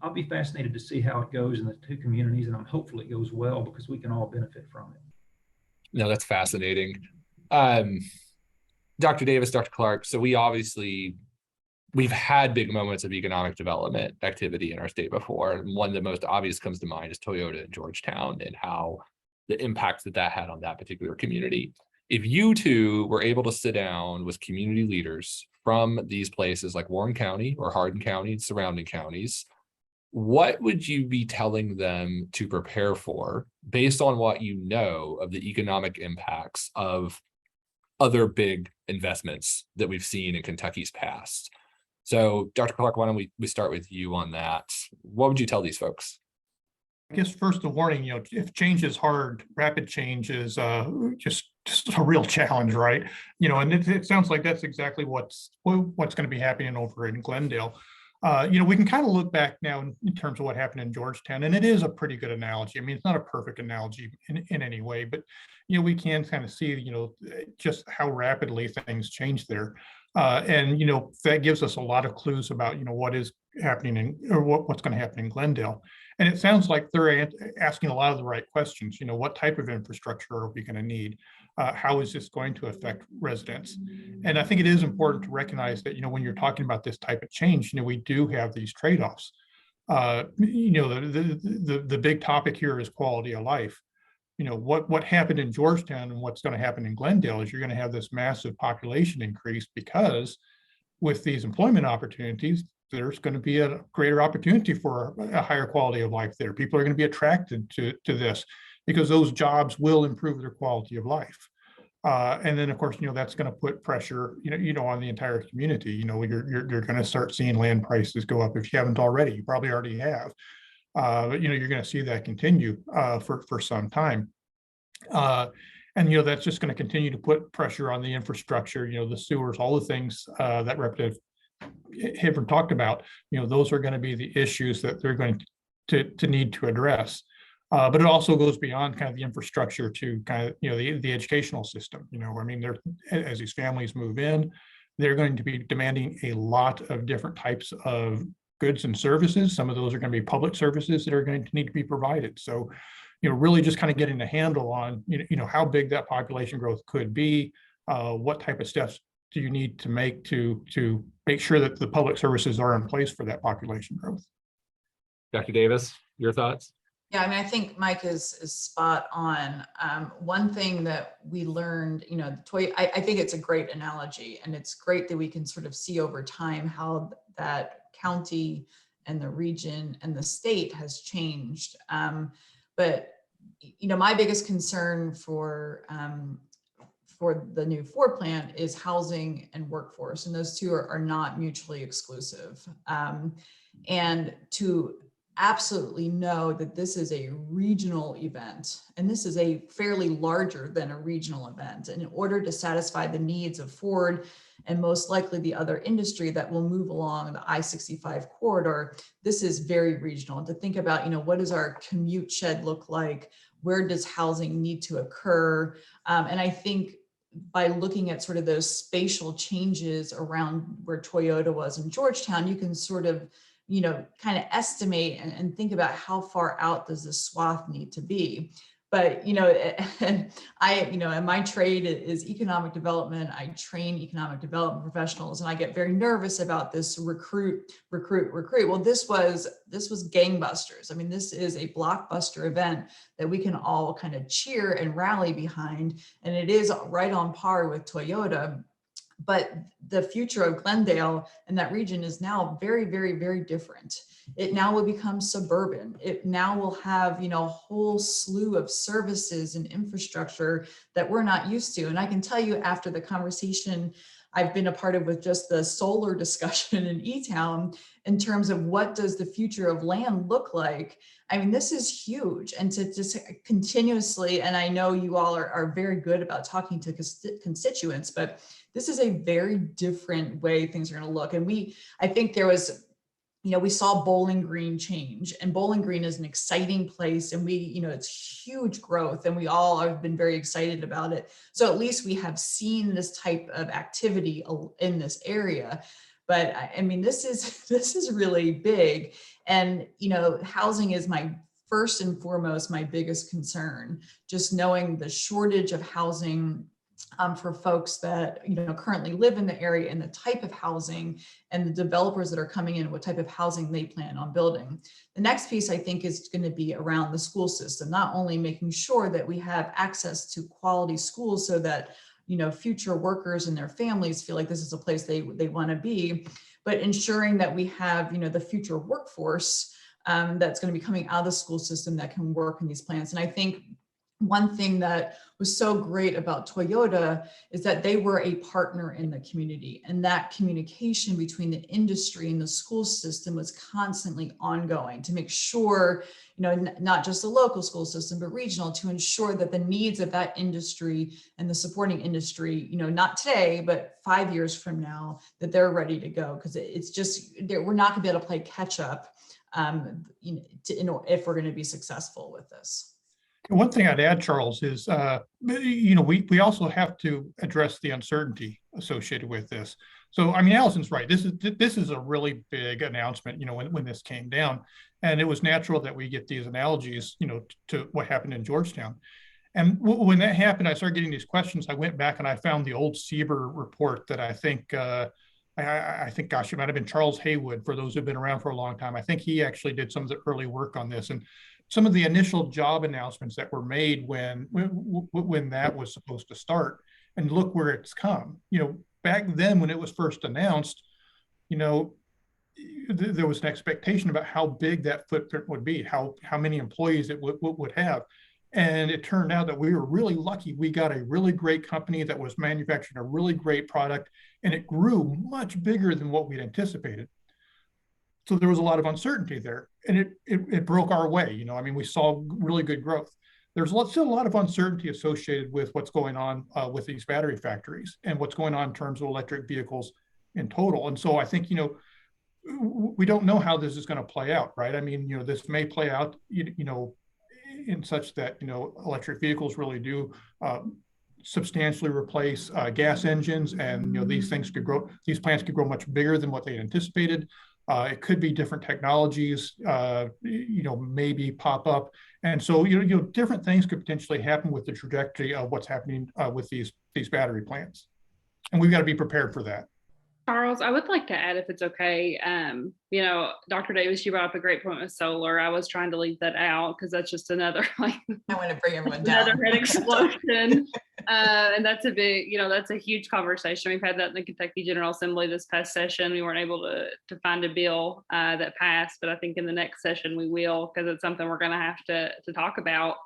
I'll be fascinated to see how it goes in the two communities, and I'm hopeful it goes well, because we can all benefit from it. No, that's fascinating. Dr. Davis, Dr. Clark, so we've had big moments of economic development activity in our state before. And one of the most obvious comes to mind is Toyota in Georgetown, and how the impact that had on that particular community. If you two were able to sit down with community leaders from these places like Warren County or Hardin County and surrounding counties, what would you be telling them to prepare for based on what you know of the economic impacts of other big investments that we've seen in Kentucky's past? So Dr. Clark, why don't we start with you on that? What would you tell these folks? I guess first the warning, if change is hard, rapid change is just a real challenge, right? And it sounds like that's exactly what's going to be happening over in Glendale. We can kind of look back now in terms of what happened in Georgetown, and it is a pretty good analogy. I mean, it's not a perfect analogy in any way, but we can kind of see just how rapidly things change there. And that gives us a lot of clues about what is happening or what's going to happen in Glendale. And it sounds like they're asking a lot of the right questions. What type of infrastructure are we going to need? How is this going to affect residents? And I think it is important to recognize that when you're talking about this type of change, we do have these trade-offs. The big topic here is quality of life. What happened in Georgetown and what's going to happen in Glendale is you're going to have this massive population increase, because with these employment opportunities, there's going to be a greater opportunity for a higher quality of life there. People are going to be attracted to this because those jobs will improve their quality of life. And then, of course, that's going to put pressure, on the entire community. You're going to start seeing land prices go up if you haven't already. You probably already have. But you're going to see that continue for some time. And that's just going to continue to put pressure on the infrastructure, the sewers, all the things that Representative Hibben talked about. Those are going to be the issues that they're going to need to address. But it also goes beyond kind of the infrastructure to kind of the educational system. I mean, as these families move in, they're going to be demanding a lot of different types of goods and services. Some of those are going to be public services that are going to need to be provided. So, really just kind of getting a handle on, how big that population growth could be, what type of steps do you need to make to make sure that the public services are in place for that population growth. Dr. Davis, your thoughts? Yeah, I mean, I think Mike is spot on. One thing that we learned, the toy, I think it's a great analogy, and it's great that we can sort of see over time how that county and the region and the state has changed. But my biggest concern for the new Ford plan is housing and workforce, and those two are not mutually exclusive. And to absolutely know that this is a regional event, and this is a fairly larger than a regional event. And in order to satisfy the needs of Ford and most likely the other industry that will move along the I-65 corridor, this is very regional. And to think about, what does our commute shed look like? Where does housing need to occur? And I think by looking at sort of those spatial changes around where Toyota was in Georgetown, you can sort of kind of estimate and think about how far out does this swath need to be. But, and my trade is economic development. I train economic development professionals, and I get very nervous about this recruit. Well, this was gangbusters. I mean, this is a blockbuster event that we can all kind of cheer and rally behind. And it is right on par with Toyota. But the future of Glendale and that region is now very, very, very different. It now will become suburban. It now will have, a whole slew of services and infrastructure that we're not used to. And I can tell you, after the conversation I've been a part of with just the solar discussion in E-Town, in terms of what does the future of land look like, I mean, this is huge. And to just continuously, and I know you all are very good about talking to constituents, but this is a very different way things are going to look. And I think there was, we saw Bowling Green change, and Bowling Green is an exciting place, and it's huge growth, and we all have been very excited about it. So at least we have seen this type of activity in this area. But I mean, this is really big. And, housing is my first and foremost, my biggest concern, just knowing the shortage of housing for folks that currently live in the area, and the type of housing and the developers that are coming in, what type of housing they plan on building. The next piece, I think, is going to be around the school system, not only making sure that we have access to quality schools so that future workers and their families feel like this is a place they want to be, but ensuring that we have the future workforce that's going to be coming out of the school system that can work in these plants. And I think one thing that was so great about Toyota is that they were a partner in the community, and that communication between the industry and the school system was constantly ongoing to make sure, not just the local school system, but regional, to ensure that the needs of that industry and the supporting industry, not today, but 5 years from now, that they're ready to go. Because it's just, we're not gonna be able to play catch up if we're going to be successful with this. One thing I'd add, Charles, is, we also have to address the uncertainty associated with this. So, I mean, Allison's right. This is a really big announcement, when this came down, and it was natural that we get these analogies, to what happened in Georgetown. And when that happened, I started getting these questions. I went back and I found the old Sieber report that I think, gosh, it might have been Charles Haywood, for those who've been around for a long time. I think he actually did some of the early work on this. And some of the initial job announcements that were made when that was supposed to start, and look where it's come. Back then when it was first announced, there was an expectation about how big that footprint would be, how many employees it would have. And it turned out that we were really lucky. We got a really great company that was manufacturing a really great product, and it grew much bigger than what we'd anticipated. So there was a lot of uncertainty there, and it broke our way. I mean, we saw really good growth. There's still a lot of uncertainty associated with what's going on with these battery factories and what's going on in terms of electric vehicles in total. And so I think, we don't know how this is going to play out, right? I mean, this may play out, in such that, electric vehicles really do substantially replace gas engines, and, these plants could grow much bigger than what they anticipated. It could be different technologies, maybe pop up. And so, different things could potentially happen with the trajectory of what's happening with these battery plants. And we've got to be prepared for that. Charles, I would like to add, if it's okay, Dr. Davis, you brought up a great point with solar. I was trying to leave that out because that's just another like I want to bring everyone down. another head explosion. And that's a big, that's a huge conversation. We've had that in the Kentucky General Assembly this past session. We weren't able to find a bill that passed, but I think in the next session we will, because it's something we're going to have to talk about.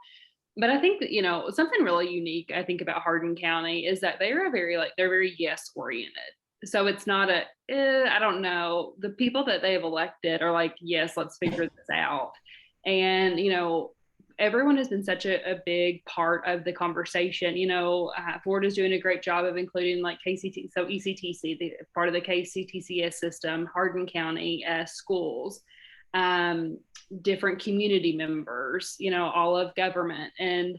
But I think that, something really unique, I think, about Hardin County is that they're very yes oriented. So it's not I don't know. The people that they have elected are like, yes, let's figure this out. And, everyone has been such a big part of the conversation. Ford is doing a great job of including like KCT, so ECTC, the part of the KCTCS system, Hardin County schools, different community members, all of government. And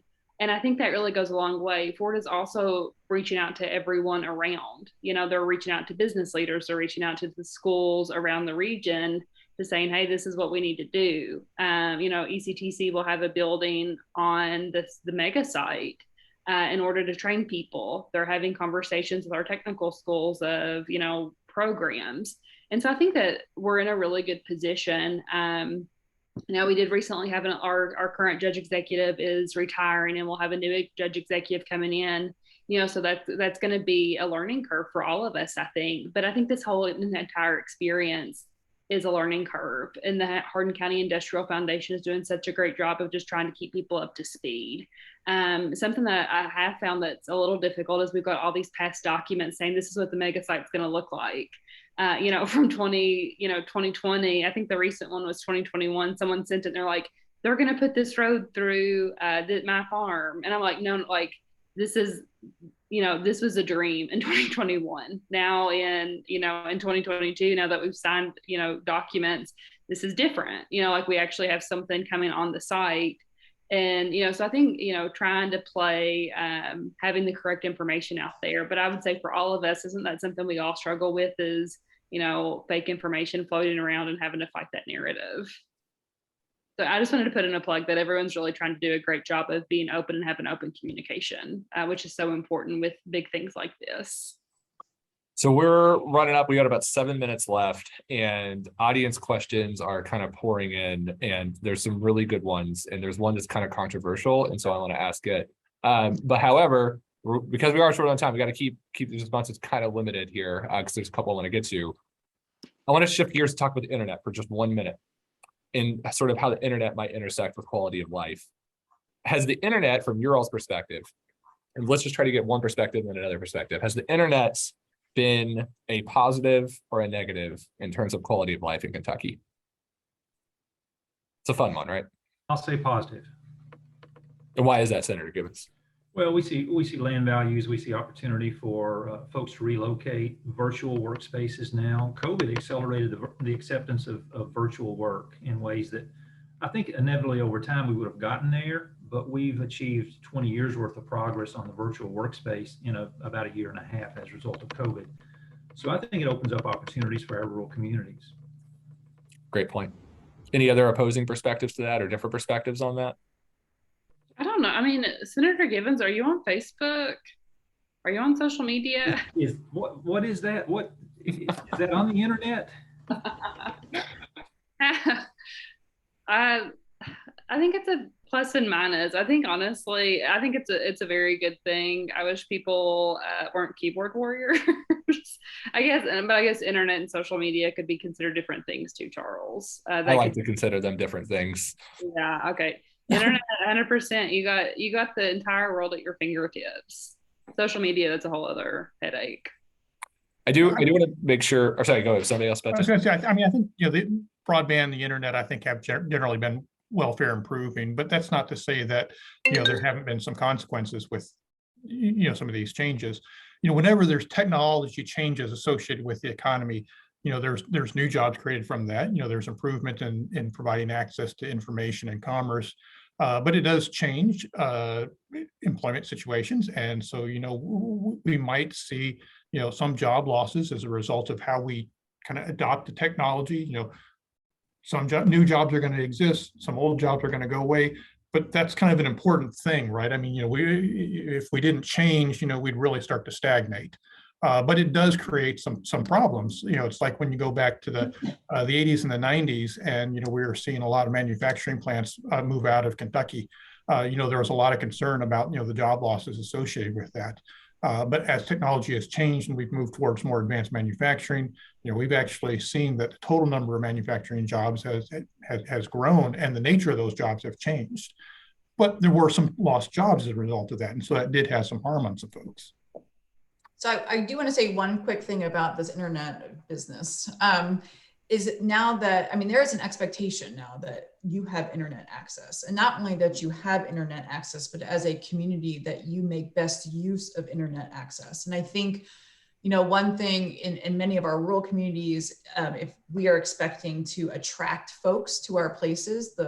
I think that really goes a long way. Ford is also reaching out to everyone around. They're reaching out to business leaders, they're reaching out to the schools around the region to saying, hey, this is what we need to do. ECTC will have a building on the mega site in order to train people. They're having conversations with our technical schools of, programs. And so I think that we're in a really good position. Now, we did recently have our current judge executive is retiring, and we'll have a new judge executive coming in. So that's going to be a learning curve for all of us, I think. But I think this whole entire experience is a learning curve, and the Hardin County Industrial Foundation is doing such a great job of just trying to keep people up to speed. Something that I have found that's a little difficult is we've got all these past documents saying this is what the mega site's going to look like. From 2020, I think the recent one was 2021. Someone sent it and they're like, they're going to put this road through my farm. And I'm like, no, like this is, this was a dream in 2021. Now in 2022, now that we've signed, documents, this is different, like we actually have something coming on the site. And, so I think, trying to play, having the correct information out there. But I would say for all of us, isn't that something we all struggle with is, fake information floating around and having to fight that narrative. So I just wanted to put in a plug that everyone's really trying to do a great job of being open and having open communication, which is so important with big things like this. So we're running up. We got about 7 minutes left, and audience questions are kind of pouring in, and there's some really good ones, and there's one that's kind of controversial, and so I want to ask it. But however, because we are short on time, we got to keep the responses kind of limited here because there's a couple I want to get to. I want to shift gears to talk about the internet for just 1 minute, and sort of how the internet might intersect with quality of life. Has the internet, from your all's perspective, and let's just try to get one perspective and another perspective, has the internet been a positive or a negative in terms of quality of life in Kentucky? It's a fun one, right? I'll say positive. And why is that, Senator Gibbons? Well, we see land values, we see opportunity for folks to relocate, virtual workspaces now. COVID accelerated the acceptance of virtual work in ways that I think inevitably over time we would have gotten there, but we've achieved 20 years worth of progress on the virtual workspace in about a year and a half as a result of COVID. So I think it opens up opportunities for our rural communities. Great point. Any other opposing perspectives to that or different perspectives on that? I don't know. I mean, Senator Gibbons, are you on Facebook? Are you on social media? What is that? What is that on the internet? I think it's a plus and minus. I think honestly, it's a very good thing. I wish people weren't keyboard warriors. I guess internet and social media could be considered different things too, Charles. I like to consider them different things. Yeah. Okay. Internet, 100%. You got the entire world at your fingertips. Social media, that's a whole other headache. I do want to make sure. Or sorry, go ahead. Somebody else. I was going to say, I mean, I think the broadband, the internet, I think have generally been welfare improving, but that's not to say that there haven't been some consequences with some of these changes. Whenever there's technology changes associated with the economy, there's new jobs created from that. There's improvement in providing access to information and commerce. But it does change employment situations. And so, we might see, some job losses as a result of how we kind of adopt the technology. Some new jobs are going to exist, some old jobs are going to go away. But that's kind of an important thing, right? I mean, if we didn't change, we'd really start to stagnate. But it does create some problems. It's like when you go back to the 80s and the 90s, and we were seeing a lot of manufacturing plants move out of Kentucky. There was a lot of concern about the job losses associated with that. But as technology has changed and we've moved towards more advanced manufacturing, we've actually seen that the total number of manufacturing jobs has grown, and the nature of those jobs have changed. But there were some lost jobs as a result of that, and so that did have some harm on some folks. So I do want to say one quick thing about this internet business. Is now that, I mean, there is an expectation now that you have internet access, and not only that you have internet access, but as a community that you make best use of internet access. And I think, one thing in many of our rural communities, if we are expecting to attract folks to our places,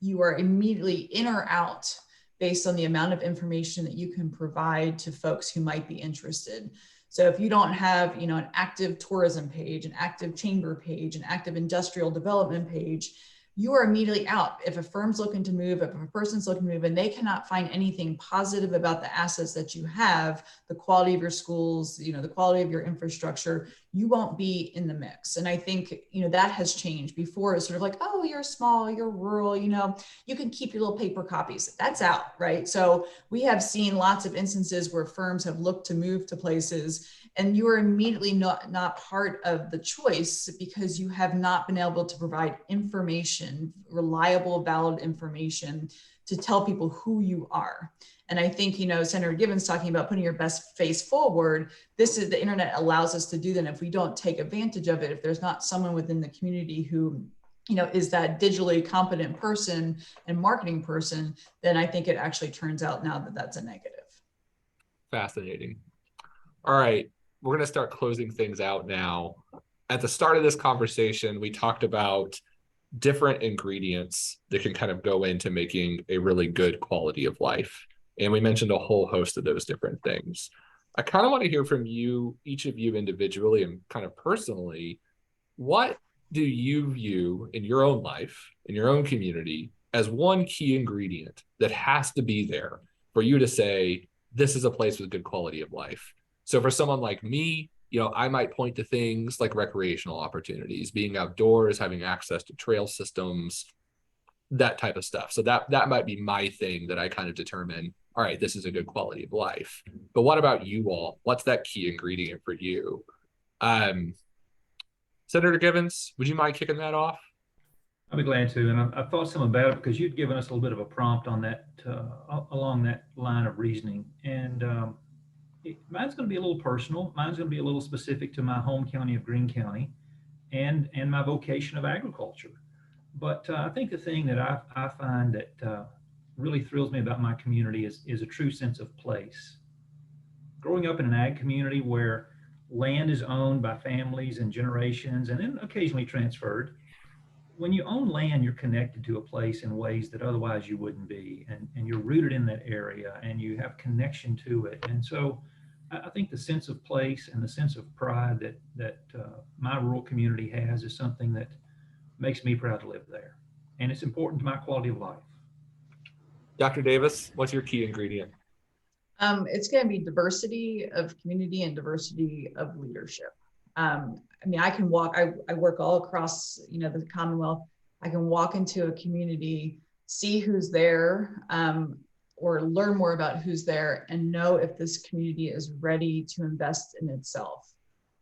you are immediately in or out based on the amount of information that you can provide to folks who might be interested. So if you don't have, an active tourism page, an active chamber page, an active industrial development page, you are immediately out. If a firm's looking to move, if a person's looking to move, and they cannot find anything positive about the assets that you have, the quality of your schools, the quality of your infrastructure, you won't be in the mix. And I think, that has changed. Before it's sort of like, oh, you're small, you're rural, you can keep your little paper copies. That's out, right? So we have seen lots of instances where firms have looked to move to places, and you are immediately not part of the choice because you have not been able to provide information, reliable, valid information to tell people who you are. And I think, Senator Givens talking about putting your best face forward, the internet allows us to do that. And if we don't take advantage of it, if there's not someone within the community who, is that digitally competent person and marketing person, then I think it actually turns out now that that's a negative. Fascinating. All right, we're going to start closing things out now. At the start of this conversation, we talked about different ingredients that can kind of go into making a really good quality of life. And we mentioned a whole host of those different things. I kind of want to hear from you, each of you individually and kind of personally, what do you view in your own life, in your own community, as one key ingredient that has to be there for you to say, this is a place with good quality of life? So for someone like me, I might point to things like recreational opportunities, being outdoors, having access to trail systems, that type of stuff. So that might be my thing that I kind of determine, all right, this is a good quality of life. But what about you all? What's that key ingredient for you? Senator Givens, would you mind kicking that off? I'd be glad to. And I thought some about it because you'd given us a little bit of a prompt on that, along that line of reasoning. And mine's going to be a little personal. Mine's going to be a little specific to my home county of Greene County and my vocation of agriculture. But I think the thing that I find that really thrills me about my community is a true sense of place. Growing up in an ag community where land is owned by families and generations and then occasionally transferred, when you own land, you're connected to a place in ways that otherwise you wouldn't be, and you're rooted in that area and you have connection to it. And so I think the sense of place and the sense of pride that my rural community has is something that makes me proud to live there. And it's important to my quality of life. Dr. Davis, what's your key ingredient? It's going to be diversity of community and diversity of leadership. I can walk, I work all across, the Commonwealth. I can walk into a community, see who's there, or learn more about who's there and know if this community is ready to invest in itself.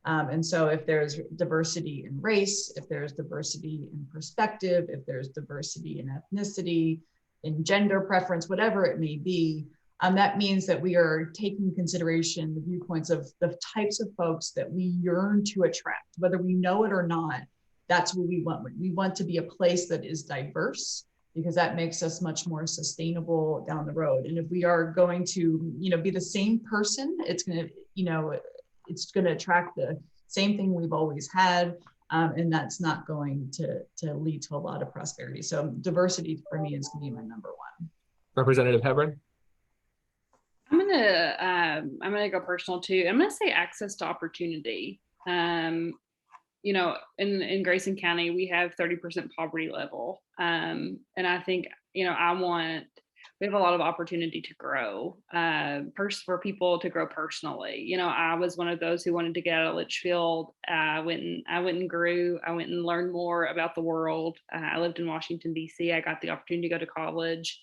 And so if there's diversity in race, if there's diversity in perspective, if there's diversity in ethnicity, in gender preference, whatever it may be, that means that we are taking consideration the viewpoints of the types of folks that we yearn to attract, whether we know it or not. That's what we want. We want to be a place that is diverse because that makes us much more sustainable down the road. And if we are going to, be the same person, it's going to attract the same thing we've always had. And that's not going to lead to a lot of prosperity. So diversity for me is going to be my number one. Representative Hebron? I'm gonna go personal too. I'm gonna say access to opportunity. In Grayson County, we have 30% poverty level. And I think, we have a lot of opportunity to grow, for people to grow personally. You know, I was one of those who wanted to get out of Litchfield. I went and grew. I went and learned more about the world. I lived in Washington, D.C. I got the opportunity to go to college,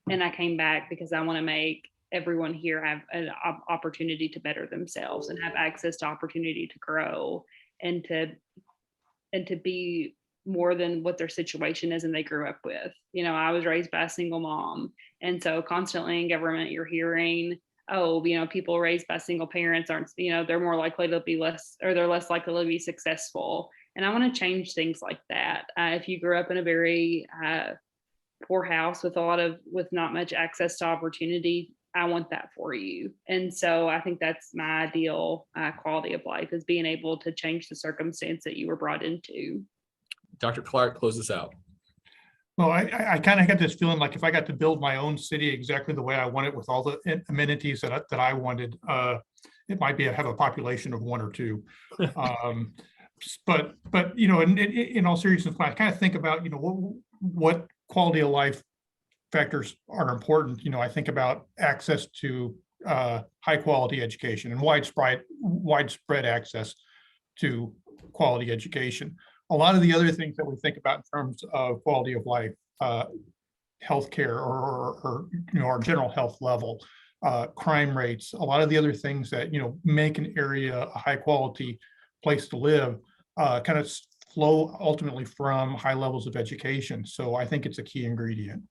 and I came back because I want to make everyone here have an opportunity to better themselves and have access to opportunity to grow and to be more than what their situation is and they grew up with. You know, I was raised by a single mom. And so constantly in government, you're hearing, oh, you know, people raised by single parents aren't, you know, they're more likely to be less, or they're less likely to be successful. And I want to change things like that. If you grew up in a very poor house with not much access to opportunity, I want that for you. And so I think that's my ideal quality of life, is being able to change the circumstance that you were brought into. Dr. Clark, close this out. Well, I kind of got this feeling like if I got to build my own city exactly the way I want it with all the amenities that I wanted, it might have a population of 1 or 2. But you know, in all seriousness, when I kind of think about, you know, what quality of life factors are important, you know, I think about access to high quality education and widespread access to quality education. A lot of the other things that we think about in terms of quality of life, healthcare, or you know, our general health level, crime rates, a lot of the other things that, you know, make an area a high quality place to live, kind of flow ultimately from high levels of education. So I think it's a key ingredient.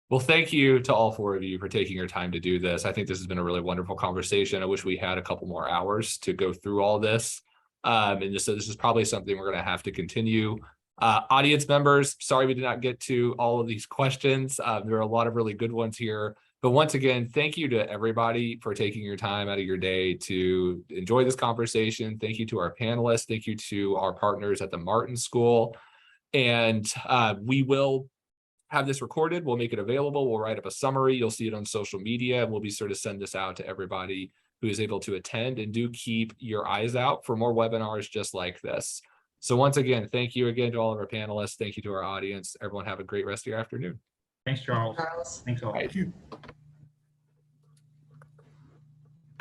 Well, thank you to all 4 of you for taking your time to do this. I think this has been a really wonderful conversation. I wish we had a couple more hours to go through all this. So this is probably something we're going to have to continue. Audience members, sorry we did not get to all of these questions. There are a lot of really good ones here. But once again, thank you to everybody for taking your time out of your day to enjoy this conversation. Thank you to our panelists. Thank you to our partners at the Martin School. And we will have this recorded. We'll make it available. We'll write up a summary. You'll see it on social media. We'll be sure to send this out to everybody who is able to attend, and do keep your eyes out for more webinars just like this. So once again, thank you again to all of our panelists. Thank you to our audience. Everyone have a great rest of your afternoon. Thanks, Charles. Charles. Thanks all. Thank you.